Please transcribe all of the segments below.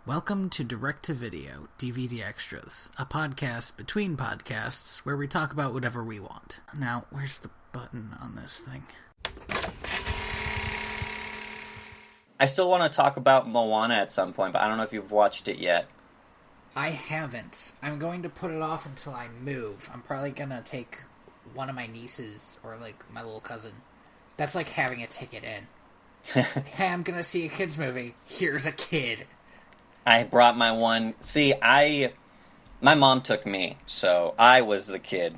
Welcome to Direct to Video DVD Extras, a podcast between podcasts where we talk about whatever we want. Now, where's the button on this thing? I still want to talk about Moana at some point, but I don't know if you've watched it yet. I haven't. I'm going to put it off until I move. I'm probably going to take one of my nieces or, my little cousin. That's like having a ticket in. Hey, I'm going to see a kid's movie. Here's a kid. I brought my one. See, my mom took me, so I was the kid.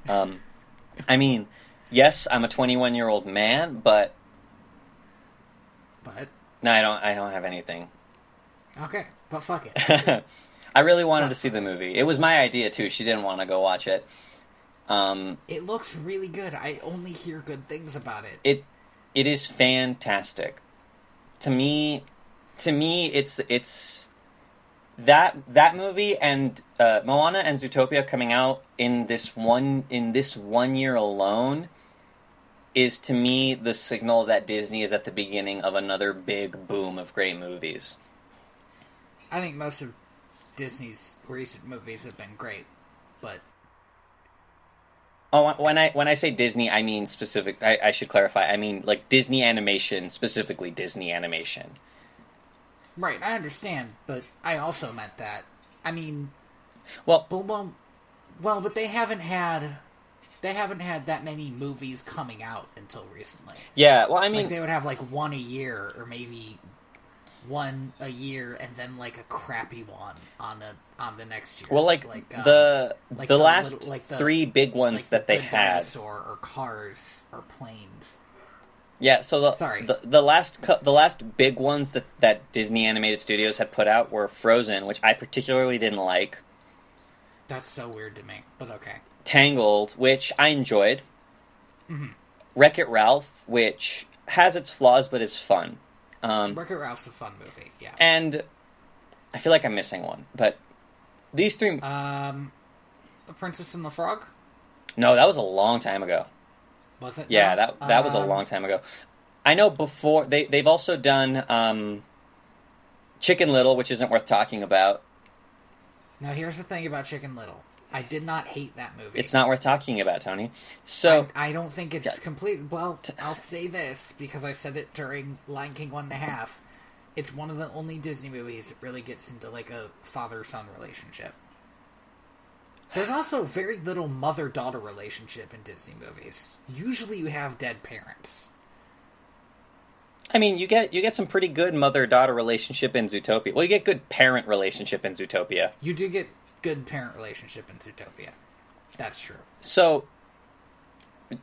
I mean, yes, I'm a 21-year-old man, but... But? No, I don't have anything. Okay, but fuck it. I really wanted to see the movie. It was my idea, too. She didn't want to go watch it. It looks really good. I only hear good things about it. It is fantastic. To me, it's that movie and Moana and Zootopia coming out in this one year alone is, to me, the signal that Disney is at the beginning of another big boom of great movies. I think most of Disney's recent movies have been great, but... Oh, when I say Disney, I mean specific... I should clarify. I mean, Disney animation, specifically Disney animation. Right, I understand, but I also meant that. I mean... Well, but they haven't had that many movies coming out until recently. Yeah, well, I mean... they would have, one a year, or maybe one a year, and then, a crappy one on the next year. Well, the last three big ones that they had... Dinosaur, or Cars, or Planes... Yeah, so the last big ones that Disney Animated Studios had put out were Frozen, which I particularly didn't like. That's so weird to me, but okay. Tangled, which I enjoyed. Mm-hmm. Wreck-It Ralph, which has its flaws but is fun. Wreck-It Ralph's a fun movie, yeah. And I feel like I'm missing one, but these three... The Princess and the Frog? No, that was a long time ago. Was it? Yeah, that was a long time ago. I know before... They've also done Chicken Little, which isn't worth talking about. Now, here's the thing about Chicken Little. I did not hate that movie. It's not worth talking about, Tony. So I don't think it's complete... Well, I'll say this, because I said it during Lion King 1.5. It's one of the only Disney movies that really gets into, a father-son relationship. There's also very little mother-daughter relationship in Disney movies. Usually you have dead parents. I mean, you get some pretty good mother-daughter relationship in Zootopia. Well, you get good parent relationship in Zootopia. You do get good parent relationship in Zootopia. That's true. So,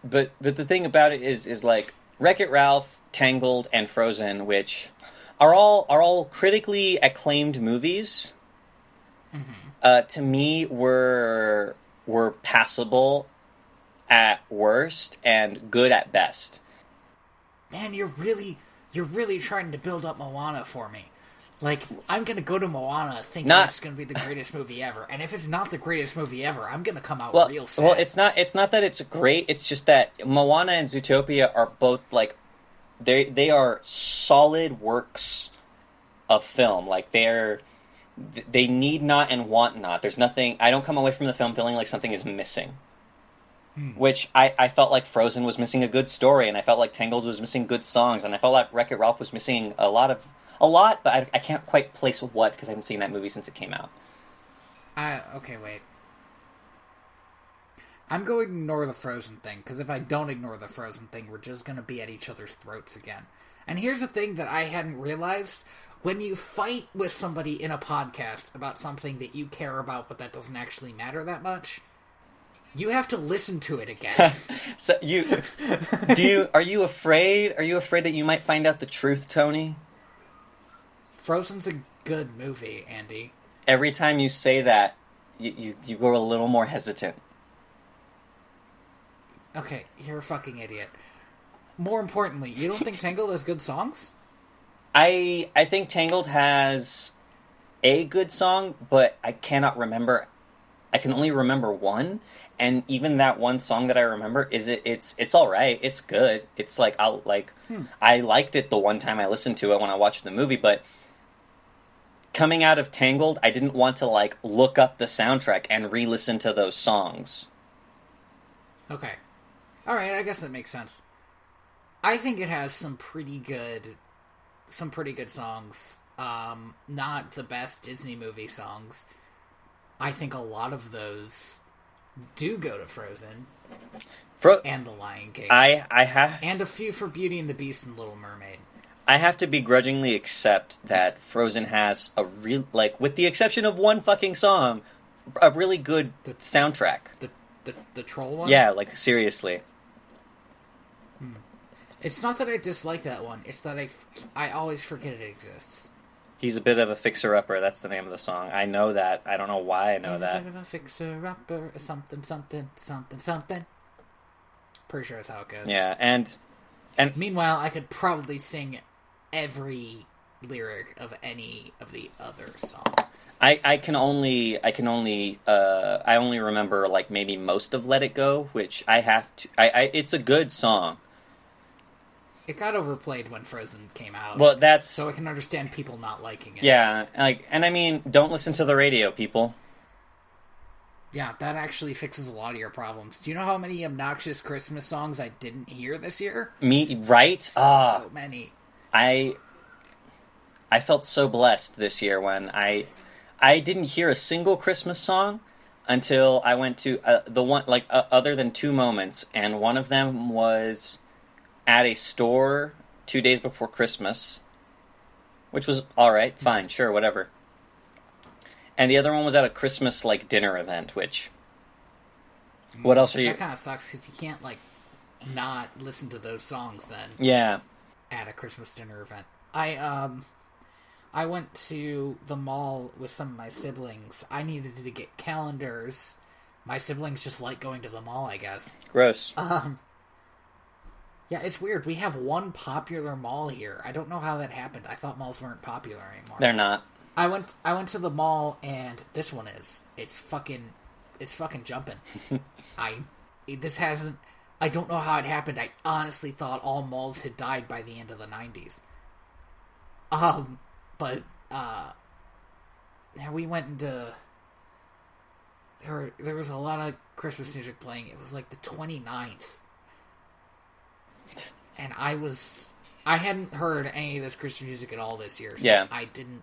but the thing about it is Wreck-It Ralph, Tangled, and Frozen, which are all critically acclaimed movies. Mm-hmm. To me, were passable at worst and good at best. Man, you're really trying to build up Moana for me. I'm gonna go to Moana thinking it's gonna be the greatest movie ever, and if it's not the greatest movie ever, I'm gonna come out real sad. Well, it's not that it's great. It's just that Moana and Zootopia are both they are solid works of film. They need not and want not. There's nothing... I don't come away from the film feeling like something is missing. Which I felt like Frozen was missing a good story, and I felt like Tangled was missing good songs, and I felt like Wreck-It Ralph was missing a lot, but I can't quite place what, because I haven't seen that movie since it came out. Okay, wait. I'm going to ignore the Frozen thing, because if I don't ignore the Frozen thing, we're just going to be at each other's throats again. And here's the thing that I hadn't realized... When you fight with somebody in a podcast about something that you care about but that doesn't actually matter that much, you have to listen to it again. So are you afraid? Are you afraid that you might find out the truth, Tony? Frozen's a good movie, Andy. Every time you say that, you go a little more hesitant. Okay, you're a fucking idiot. More importantly, you don't think Tangled has good songs? I think Tangled has a good song, but I cannot remember. I can only remember one, and even that one song that I remember it's all right. It's good. It's I liked it the one time I listened to it when I watched the movie, but coming out of Tangled, I didn't want to like look up the soundtrack and re-listen to those songs. Okay. Alright, I guess that makes sense. I think it has some pretty good songs. Not the best Disney movie songs. I think a lot of those do go to Frozen. And The Lion King. And a few for Beauty and the Beast and Little Mermaid. I have to begrudgingly accept that Frozen has a real, like, with the exception of one fucking song, a really good soundtrack. The troll one? Yeah, like, seriously. It's not that I dislike that one, it's that I always forget it exists. He's a bit of a fixer-upper, that's the name of the song. I know that. I don't know why I know that. A bit of a fixer-upper, something, something, something, something. Pretty sure that's how it goes. Yeah, and meanwhile, I could probably sing every lyric of any of the other songs. I only remember like maybe most of Let It Go, which I have to. It's a good song. It got overplayed when Frozen came out. Well, that's so I can understand people not liking it. Yeah, like, and I mean, don't listen to the radio, people. Yeah, that actually fixes a lot of your problems. Do you know how many obnoxious Christmas songs I didn't hear this year? Right? So many. I felt so blessed this year when I didn't hear a single Christmas song until I went to the one, like, other than two moments, and one of them was at a store 2 days before Christmas, which was alright, fine, sure, whatever. And the other one was at a Christmas, like, dinner event, which... What else are you... That kind of sucks, because you can't, like, not listen to those songs then. Yeah. At a Christmas dinner event. I went to the mall with some of my siblings. I needed to get calendars. My siblings just like going to the mall, I guess. Gross. Yeah, it's weird. We have one popular mall here. I don't know how that happened. I thought malls weren't popular anymore. They're not. I went to the mall, and this one is. It's fucking jumping. I don't know how it happened. I honestly thought all malls had died by the end of the 90s. But we went into... There was a lot of Christmas music playing. It was like the 29th. And I hadn't heard any of this Christmas music at all this year, so yeah. I didn't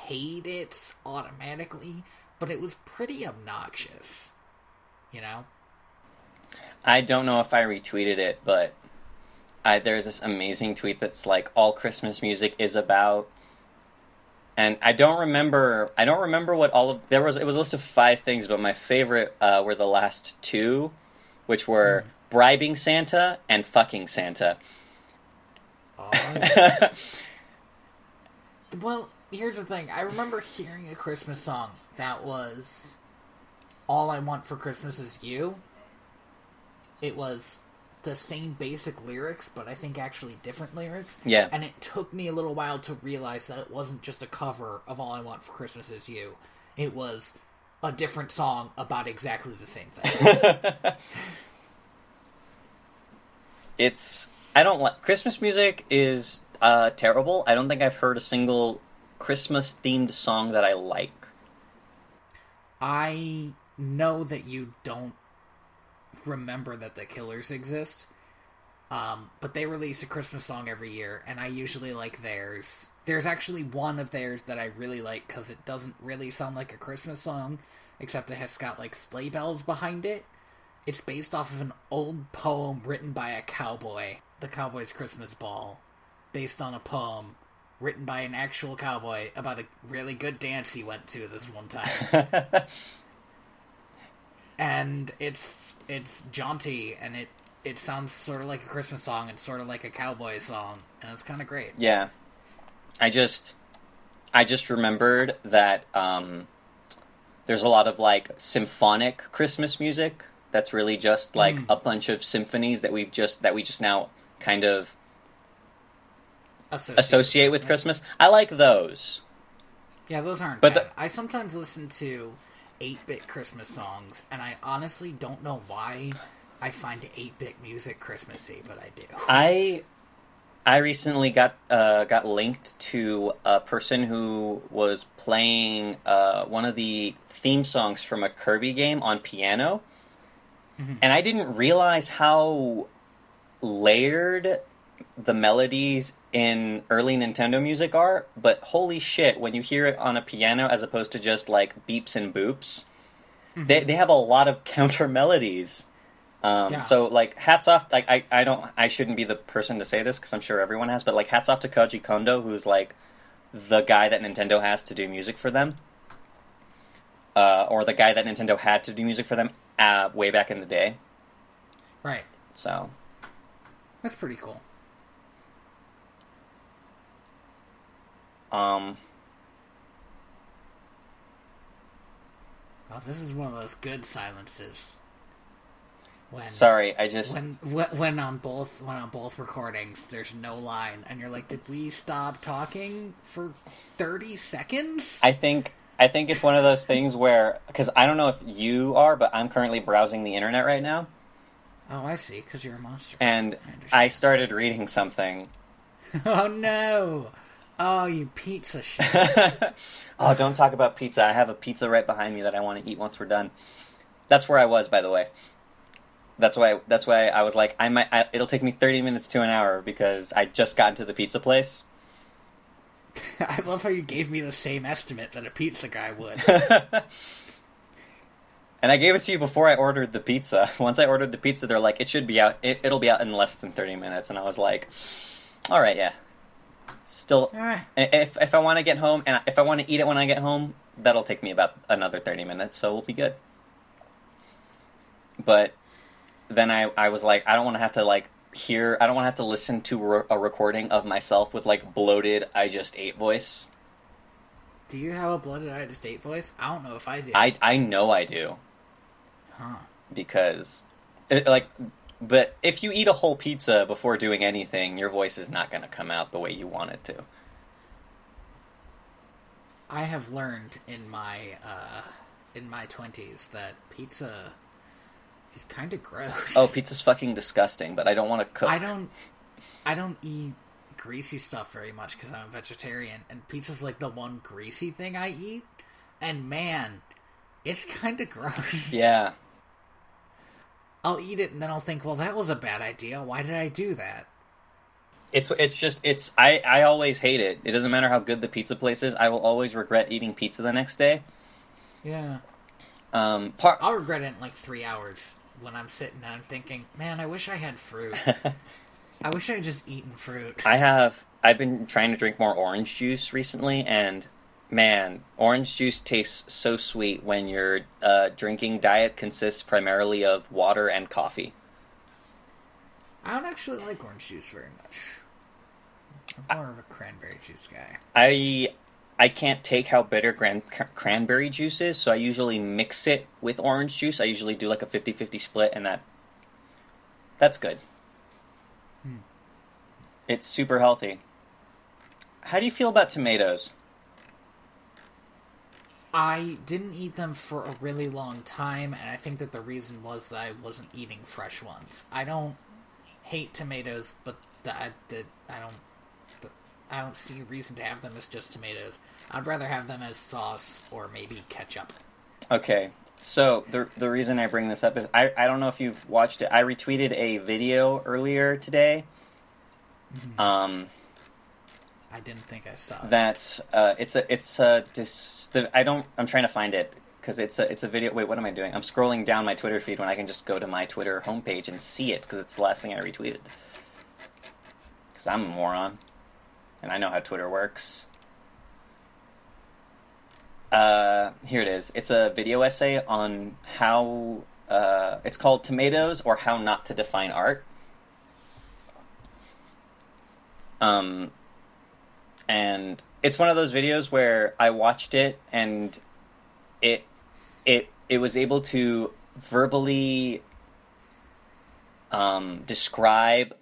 hate it automatically, but it was pretty obnoxious, you know? I don't know if I retweeted it, but there's this amazing tweet that's like, all Christmas music is about, and I don't remember what all of, it was a list of 5 things, but my favorite were the last 2, which were bribing Santa and fucking Santa. Oh, yeah. Well, here's the thing. I remember hearing a Christmas song that was All I Want for Christmas Is You. It was the same basic lyrics, but I think actually different lyrics. Yeah. And it took me a little while to realize that it wasn't just a cover of All I Want for Christmas Is You. It was a different song about exactly the same thing. Christmas music is terrible. I don't think I've heard a single Christmas-themed song that I like. I know that you don't remember that the Killers exist, but they release a Christmas song every year, and I usually like theirs. There's actually one of theirs that I really like, because it doesn't really sound like a Christmas song, except it has got, like, sleigh bells behind it. It's based off of an old poem written by a cowboy, The Cowboy's Christmas Ball, based on a poem written by an actual cowboy about a really good dance he went to this one time. And it's jaunty, and it sounds sort of like a Christmas song and sort of like a cowboy song, and it's kind of great. Yeah. I just remembered that there's a lot of, like, symphonic Christmas music that's really just, like, a bunch of symphonies that we just now kind of associate with Christmas. I like those. Yeah, those aren't but bad. I sometimes listen to 8-bit Christmas songs, and I honestly don't know why I find 8-bit music Christmassy, but I do. I recently got linked to a person who was playing one of the theme songs from a Kirby game on piano, and I didn't realize how layered the melodies in early Nintendo music are. But holy shit, when you hear it on a piano as opposed to just like beeps and boops, they have a lot of counter melodies. So like hats off, like I shouldn't be the person to say this because I'm sure everyone has, but like hats off to Koji Kondo, who's like the guy that Nintendo has to do music for them, or the guy that Nintendo had to do music for them way back in the day. Right. So that's pretty cool. Oh, this is one of those good silences. Sorry, I just when on both recordings there's no line and you're like, did we stop talking for 30 seconds? I think it's one of those things where, because I don't know if you are, but I'm currently browsing the internet right now. Oh, I see, because you're a monster. And I started reading something. Oh no! Oh, you pizza shit. Oh, don't talk about pizza. I have a pizza right behind me that I want to eat once we're done. That's where I was, by the way. That's why I was like, it'll take me 30 minutes to an hour because I just got into the pizza place. I love how you gave me the same estimate that a pizza guy would. And I gave it to you before I ordered the pizza. Once I ordered the pizza, they're like, it should be out. It'll be out in less than 30 minutes. And I was like, all right, yeah. Still, all right. If I want to get home and if I want to eat it when I get home, that'll take me about another 30 minutes. So we'll be good. But then I was like, I don't want to have to I don't want to have to listen to a recording of myself with like bloated I just ate voice. Do you have a bloated I just ate voice? I don't know if I do. I know I do. Huh. Because but if you eat a whole pizza before doing anything, your voice is not going to come out the way you want it to. I have learned in my 20s that pizza is kind of gross. Oh, pizza's fucking disgusting, but I don't want to cook. I don't eat greasy stuff very much because I'm a vegetarian, and pizza's like the one greasy thing I eat, and man, it's kind of gross. Yeah. I'll eat it and then I'll think, well, that was a bad idea. Why did I do that? I always hate it. It doesn't matter how good the pizza place is. I will always regret eating pizza the next day. Yeah. I'll regret it in like 3 hours when I'm sitting and I'm thinking, man, I wish I had fruit. I wish I had just eaten fruit. I've been trying to drink more orange juice recently, and man, orange juice tastes so sweet when your drinking diet consists primarily of water and coffee. I don't actually like orange juice very much. I'm more of a cranberry juice guy. I can't take how bitter cranberry juice is, so I usually mix it with orange juice. I usually do like a 50-50 split, and that's good. It's super healthy. How do you feel about tomatoes? I didn't eat them for a really long time, and I think that the reason was that I wasn't eating fresh ones. I don't hate tomatoes, but I don't see a reason to have them as just tomatoes. I'd rather have them as sauce or maybe ketchup. Okay, so the reason I bring this up is I don't know if you've watched it. I retweeted a video earlier today. I didn't think I saw that. I'm trying to find it because it's a video. Wait, what am I doing? I'm scrolling down my Twitter feed when I can just go to my Twitter homepage and see it because it's the last thing I retweeted. Because I'm a moron, and I know how Twitter works. Here it is. It's a video essay on how it's called "Tomatoes or How Not to Define Art." And it's one of those videos where I watched it and it was able to verbally describe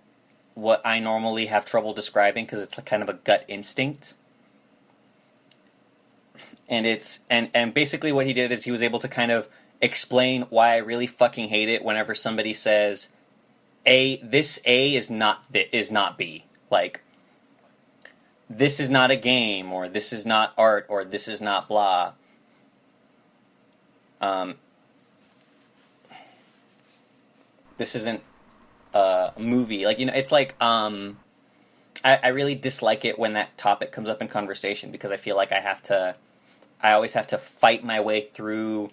what I normally have trouble describing because it's kind of a gut instinct. And and basically what he did is he was able to kind of explain why I really fucking hate it whenever somebody says this A is not B. like, this is not a game, or this is not art, or this is not blah. This isn't a movie. Like, it's like, I really dislike it when that topic comes up in conversation, because I feel like I always have to fight my way through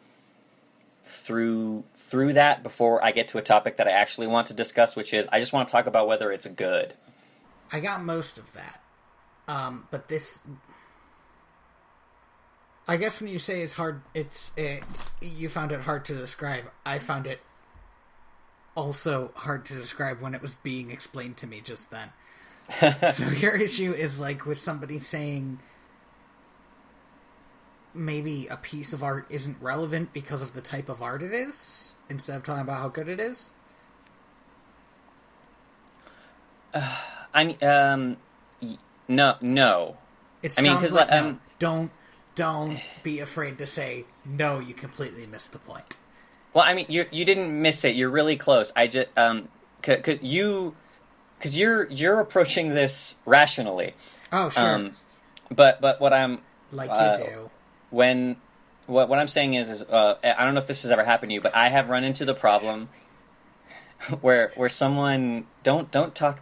that before I get to a topic that I actually want to discuss, which is, I just want to talk about whether it's good. I got most of that. But this, I guess when you say it's hard, you found it hard to describe. I found it also hard to describe when it was being explained to me just then. So your issue is like with somebody saying maybe a piece of art isn't relevant because of the type of art it is, instead of talking about how good it is? No. It sounds like no. Don't be afraid to say no. You completely missed the point. Well, I mean, you didn't miss it. You're really close. I just could you, because you're approaching this rationally. Oh, sure. But what I'm like you do. What I'm saying is I don't know if this has ever happened to you, but I have run into the problem where someone don't talk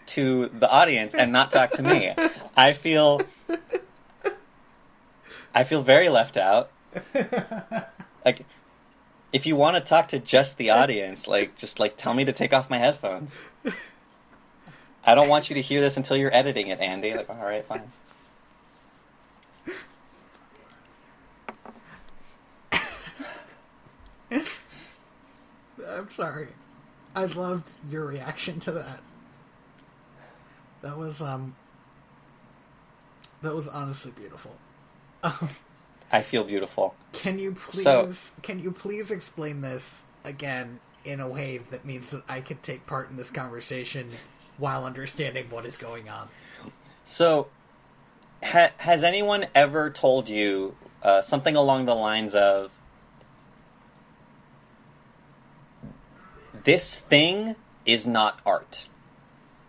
to the audience and not talk to me. I feel very left out. Like, if you want to talk to just the audience, just tell me to take off my headphones. I don't want you to hear this until you're editing it, Andy. Like, all right, fine. I'm sorry. I loved your reaction to that. That was honestly beautiful. I feel beautiful. Can you please explain this again in a way that means that I could take part in this conversation while understanding what is going on? So, has anyone ever told you something along the lines of, this thing is not art?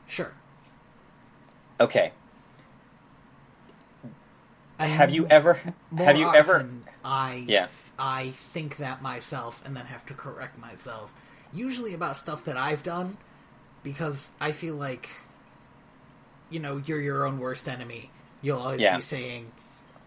Sure. Okay. Have you ever? I think that myself and then have to correct myself. Usually about stuff that I've done, because I feel like, you're your own worst enemy. You'll always be saying,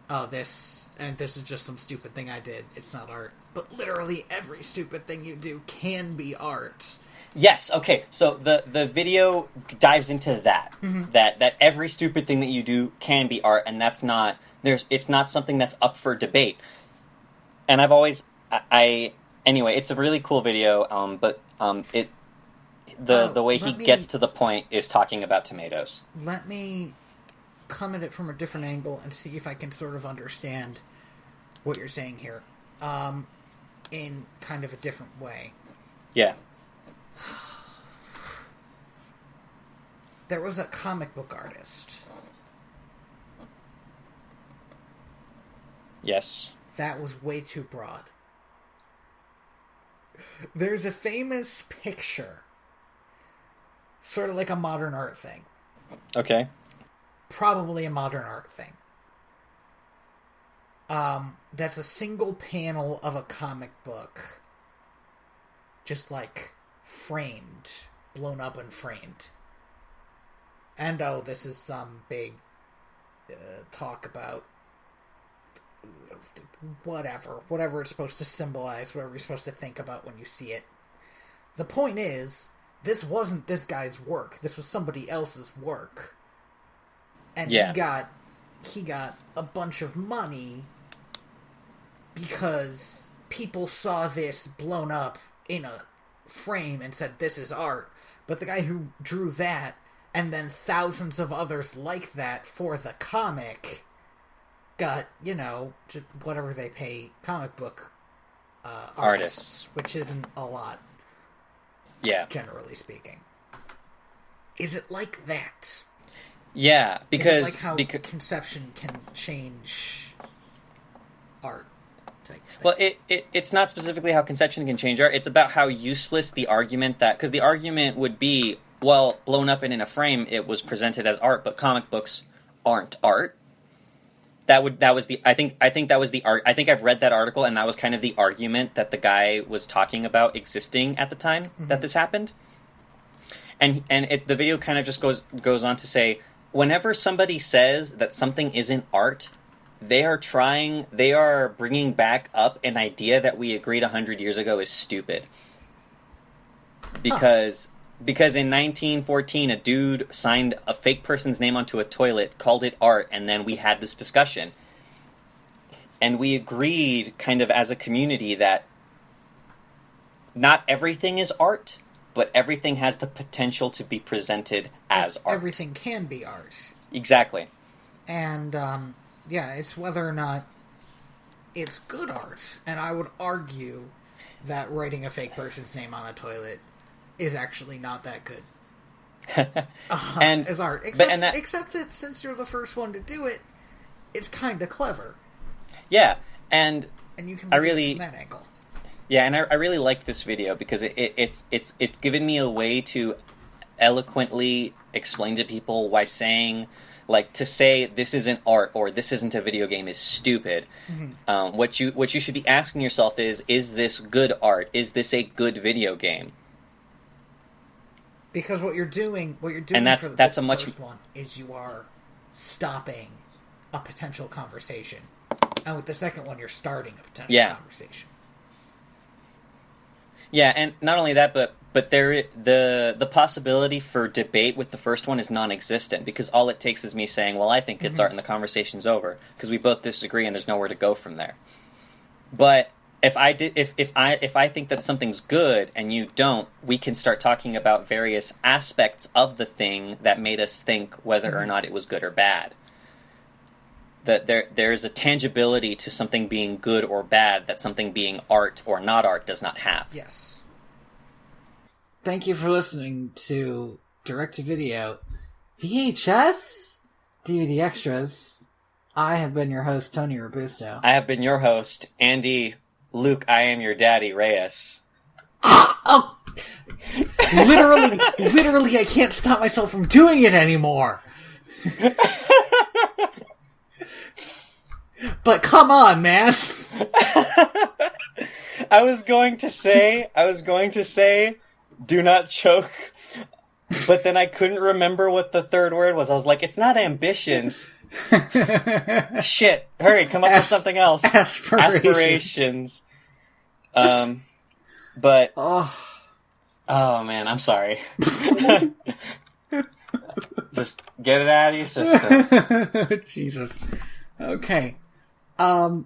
oh, this is just some stupid thing I did. It's not art. But literally every stupid thing you do can be art. Yes, okay. So the video dives into that. Mm-hmm. That every stupid thing that you do can be art, and it's not something that's up for debate. And I've always anyway, it's a really cool video, but the way he gets to the point is talking about tomatoes. Let me come at it from a different angle and see if I can sort of understand what you're saying here. In kind of a different way. Yeah. There was a comic book artist. Yes. That was way too broad. There's a famous picture, sort of like a modern art thing. Okay. Probably a modern art thing. That's a single panel of a comic book, just framed, blown up and framed. And this is some big talk about whatever it's supposed to symbolize, whatever you're supposed to think about when you see it. The point is, this wasn't this guy's work. This was somebody else's work. And he got a bunch of money because people saw this blown up in a frame and said, this is art. But the guy who drew that, and then thousands of others like that for the comic, got, whatever they pay comic book artists, which isn't a lot, generally speaking. Is it like that? Yeah, because... Is it like how conception can change art? Well, it's not specifically how conception can change art. It's about how useless the argument because the argument would be, well, blown up and in a frame, it was presented as art, but comic books aren't art. I think that was the I think I've read that article, and that was kind of the argument that the guy was talking about existing at the time that this happened. And the video kind of just goes on to say, whenever somebody says that something isn't art, they are bringing back up an idea that we agreed 100 years ago is stupid. Because in 1914, a dude signed a fake person's name onto a toilet, called it art, and then we had this discussion. And we agreed, kind of as a community, that not everything is art, but everything has the potential to be presented as art. Everything can be art. Exactly. And, it's whether or not it's good art. And I would argue that writing a fake person's name on a toilet is actually not that good as art. Except that since you're the first one to do it, it's kind of clever. Yeah, and you can I look really at it from that angle. Yeah, and I really like this video because it's given me a way to eloquently explain to people why to say this isn't art or this isn't a video game is stupid. Mm-hmm. What you should be asking yourself is this good art? Is this a good video game? Because what you're doing and that's for the a much first one is you are stopping a potential conversation, and with the second one you're starting a potential conversation. Yeah, and not only that, but the possibility for debate with the first one is non-existent, because all it takes is me saying, well, I think it's art, and the conversation's over, because we both disagree and there's nowhere to go from there. But if I think that something's good and you don't, we can start talking about various aspects of the thing that made us think whether or not it was good or bad. That there's a tangibility to something being good or bad that something being art or not art does not have. Yes. Thank you for listening to Direct-to-Video VHS DVD Extras. I have been your host, Tony Robusto. I have been your host, Andy Luke, I am your daddy, Reyes. Oh! Literally, I can't stop myself from doing it anymore. But come on, man. I was going to say, do not choke, but then I couldn't remember what the third word was. I was like, it's not ambitions. Shit, hurry, come up with something else. Aspirations. But oh man, I'm sorry. Just get it out of your system. Jesus. Okay. You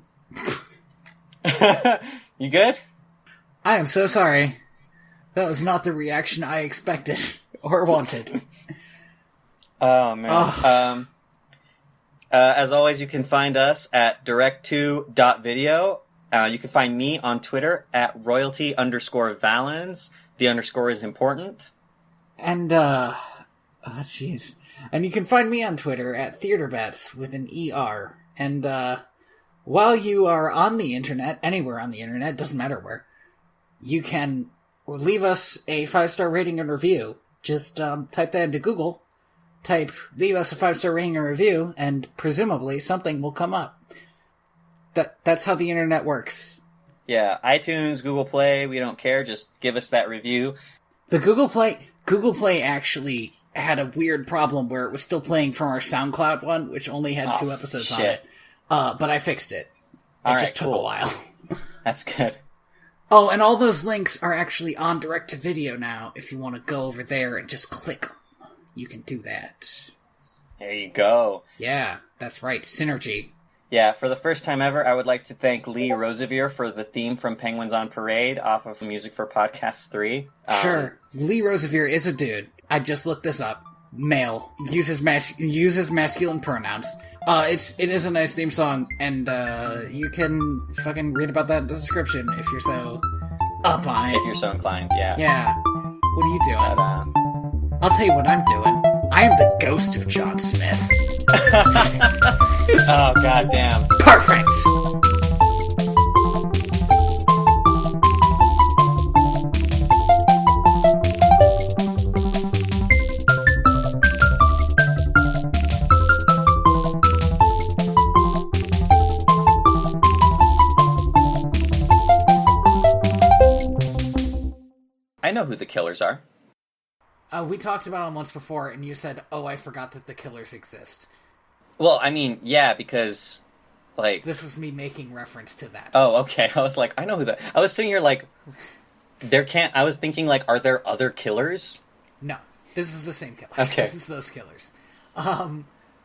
good? I am so sorry. That was not the reaction I expected or wanted. Oh man. Oh. As always, you can find us at direct2.video. You can find me on Twitter at royalty_Valens. The underscore is important. And, jeez. And you can find me on Twitter at TheaterBets with an ER. And, while you are on the internet, anywhere on the internet, doesn't matter where, you can leave us a 5-star rating and review. Just, type that into Google, leave us a 5-star rating and review, and presumably something will come up. That's how the internet works. Yeah, iTunes, Google Play, we don't care, just give us that review. The Google Play actually had a weird problem where it was still playing from our SoundCloud one, which only had 2 episodes on it. But I fixed it. It just took a while. That's good. Oh, and all those links are actually on Direct-to-Video now. If you want to go over there and just click them, you can do that. There you go. Yeah, that's right. Synergy. Yeah, for the first time ever, I would like to thank Lee Rosevere for the theme from Penguins on Parade off of Music for Podcast 3. Sure. Lee Rosevere is a dude. I just looked this up. Male. Uses masculine pronouns. It is a nice theme song, and you can fucking read about that in the description if you're so up on it. If you're so inclined, yeah. Yeah. What are you doing? I'll tell you what I'm doing. I am the ghost of John Smith. Oh, goddamn. Perfect! I know who the killers are. We talked about them once before, and you said, "Oh, I forgot that the killers exist." Well, I mean, yeah, because, like... This was me making reference to that. Oh, okay. I was like, I know who that... I was sitting here like, I was thinking, like, are there other killers? No. This is the same killers. Okay. This is those killers.